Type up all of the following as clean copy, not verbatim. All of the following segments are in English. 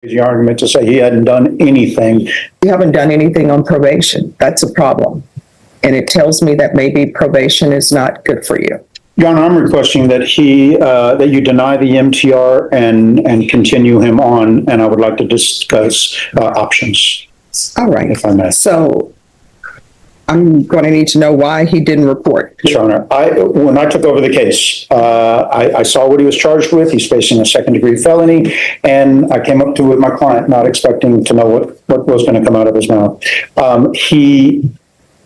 The argument to say he hadn't done anything. You haven't done anything on probation. That's a problem. And it tells me that maybe probation is not good for you. Your Honor, I'm requesting that that you deny the MTR and continue him on, and I would like to discuss options. All right. If I may. So I'm going to need to know why he didn't report. Your Honor, when I took over the case, I saw what he was charged with. He's facing a second-degree felony, and I came up to with my client, not expecting to know what was going to come out of his mouth. He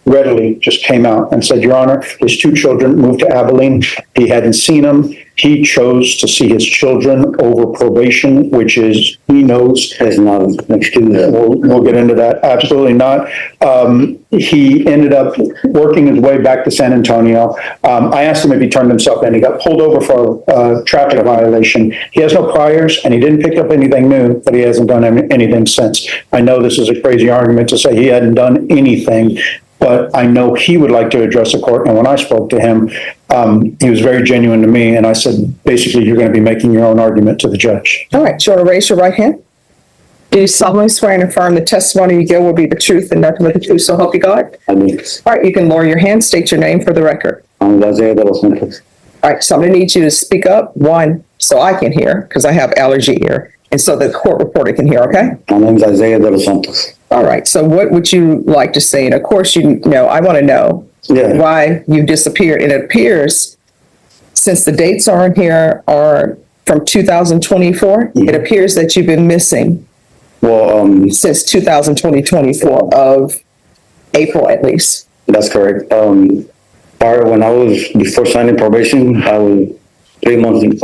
readily just came out and said, Your Honor, his two children moved to Abilene. He hadn't seen them. He chose to see his children over probation, which is, he knows, has not an excuse. We'll get into that. Absolutely not. He ended up working his way back to San Antonio. I asked him if he turned himself in. He got pulled over for a traffic violation. He has no priors, and he didn't pick up anything new, but he hasn't done anything since. I know this is a crazy argument to say he hadn't done anything, but I know he would like to address the court. And when I spoke to him, he was very genuine to me. And I said, basically, you're going to be making your own argument to the judge. All right. Do you want to raise your right hand? Do you solemnly swear and affirm the testimony you give will be the truth and nothing but the truth, so help you God? I do. All right. You can lower your hand, state your name for the record. Isaiah de los Santos. All right. So I'm going to need you to speak up, one, so I can hear, because I have allergy ear, and so the court reporter can hear, okay? My name is Isaiah de los Santos. All right. So what would you like to say? And of course, you know, I want to know why you disappeared. It appears, since the dates on here are from 2024, it appears that you've been missing since 2024 of April, at least. That's correct. When I was, before signing probation, I was 3 months in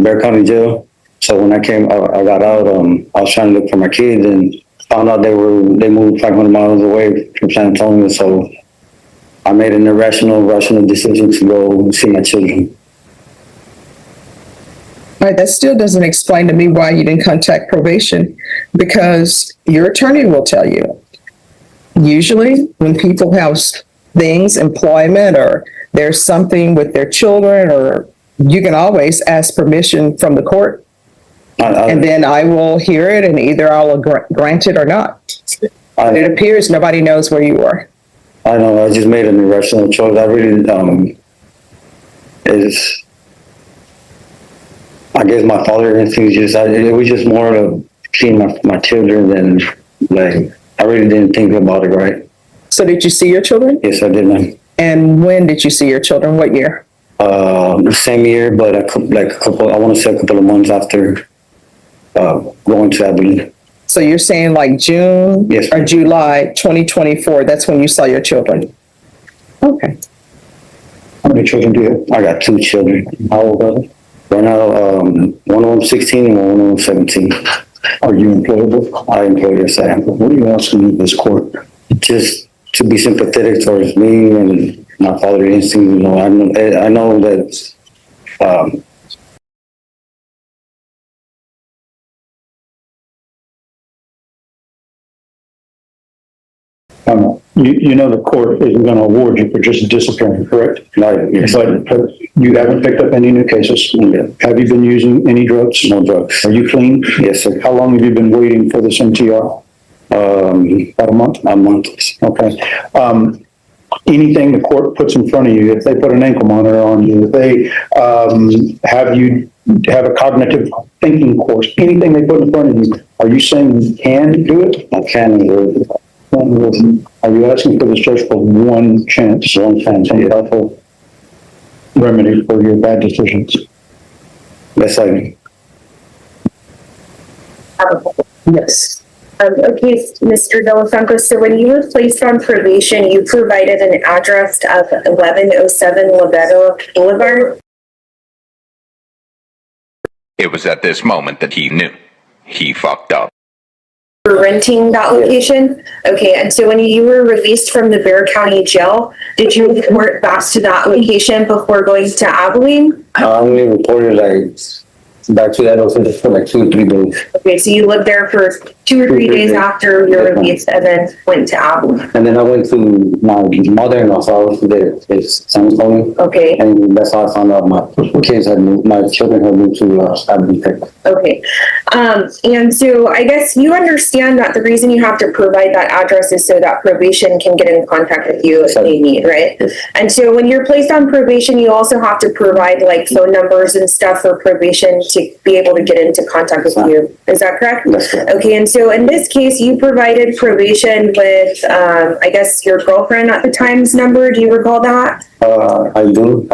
Bexar County Jail. So when I got out, I was trying to look for my kids and found out they moved 500 miles away from San Antonio. So I made an rational decision to go see my children. All right, that still doesn't explain to me why you didn't contact probation, because your attorney will tell you. Usually when people have things, employment, or there's something with their children, or you can always ask permission from the court. And then I will hear it, and either I'll grant it or not. But it appears nobody knows where you are. I know, I just made an irrational choice. I really, I guess my father instincts it was just more of seeing my children than, like, I really didn't think about it right. So did you see your children? Yes, I did, ma'am. And when did you see your children? What year? Same year, but I want to say a couple of months after going to Abilene. So you're saying like June or July 2024, that's when you saw your children? Okay. How many children do you have? I got two children. How old are they? Right now, one of them 16 and one of them 17. Are you employable? I employ, yes, I am. What are you asking of this court? Just to be sympathetic towards me and my father's instincts. You know, I know that You know the court isn't going to award you for just disappearing, correct? Yes. But you haven't picked up any new cases? Yeah. Have you been using any drugs? No drugs. Are you clean? Yes, sir. How long have you been waiting for this MTR? About a month? A month. Okay. Anything the court puts in front of you, if they put an ankle monitor on you, if they have a cognitive thinking course, anything they put in front of you, are you saying you can do it? I can do it. Are you asking for this judge for one chance, some powerful remedy for your bad decisions? Yes, I do. Yes. Okay, Mr. De Los Santos, so when you were placed on probation, you provided an address of 1107 Lobeto Boulevard? It was at this moment that he knew. He fucked up. For renting that location? Okay, and so when you were released from the Bexar County Jail, did you report back to that location before going to Abilene? I only reported back to that office for like 2 or 3 days. Okay, so you lived there for 2 or 3 days after your release and then went to Abilene. And then I went to my mother-in-law's house there, it's San Antonio. Okay, And that's how I found out my kids had moved, my children had moved to Abilene, Texas. okay. And so I guess you understand that the reason you have to provide that address is so that probation can get in contact with you if they need, right? And so when you're placed on probation, you also have to provide like phone numbers and stuff for probation to be able to get into contact with you. Is that correct? That's correct. Okay, and so in this case, you provided probation with, I guess, your girlfriend at the time's number. Do you recall that? I do.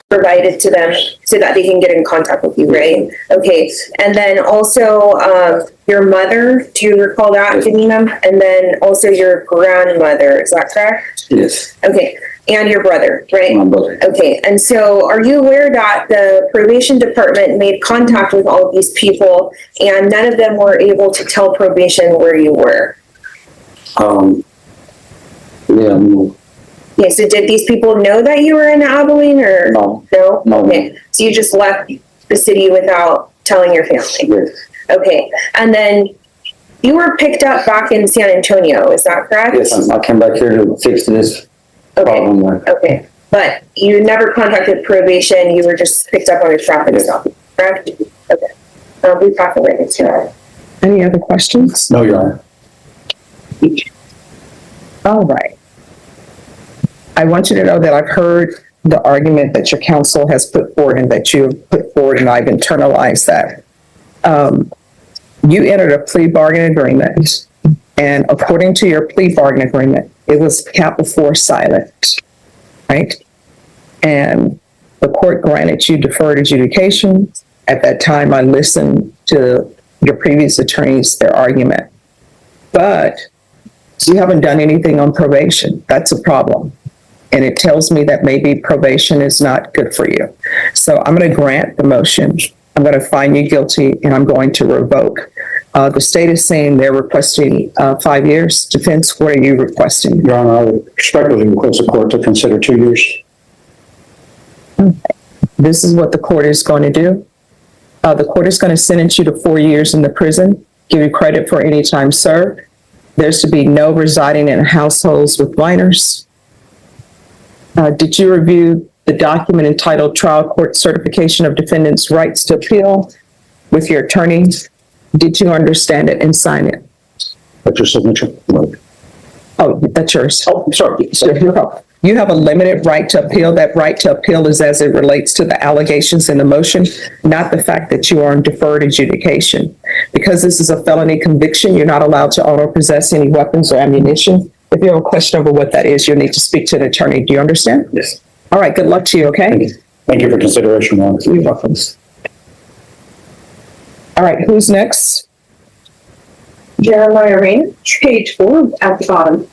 Provided to them so that they can get in contact with you, right? Okay, and then also your mother, do you recall that, giving them? And then also your grandmother, is that correct? Yes, Okay, and your brother, right? my brother. Okay, and so are you aware that the probation department made contact with all of these people and none of them were able to tell probation where you were? Yeah, no. Okay, so did these people know that you were in Abilene or? No. No? No. Okay, so you just left the city without telling your family? Yes, Okay, and then you were picked up back in San Antonio, is that correct? yes, I came back here to fix this Okay, problem. okay, but you never contacted probation, you were just picked up on a traffic stop, correct? Okay, we talked about it too. Any other questions? No, Your Honor. All right. I want you to know that I've heard the argument that your counsel has put forward and that you have put forward, and I've internalized that. You entered a plea bargain agreement, and according to your plea bargain agreement, it was cap before silent, right? And the court granted you deferred adjudication. At that time, I listened to your previous attorneys, their argument. But you haven't done anything on probation. That's a problem. And it tells me that maybe probation is not good for you. So I'm going to grant the motion. I'm going to find you guilty and I'm going to revoke. The state is saying they're requesting 5 years. Defense, what are you requesting? Your Honor, I would respectfully request the court to consider 2 years. This is what the court is going to do. The court is going to sentence you to 4 years in the prison, give you credit for any time served. There's to be no residing in households with minors. Did you review the document entitled Trial Court Certification of Defendant's Rights to Appeal with your attorney? Did you understand it and sign it? What's your signature? Oh, that's yours. Oh, sorry. You have a limited right to appeal. That right to appeal is as it relates to the allegations in the motion, not the fact that you are on deferred adjudication. Because this is a felony conviction, you're not allowed to own or possess any weapons or ammunition. If you have a question over what that is, you'll need to speak to an attorney. Do you understand? Yes. All right, good luck to you, okay? Thank you for consideration, Your Honor. You're welcome. All right, who's next? Jeremiah Rain, page 4 at the bottom.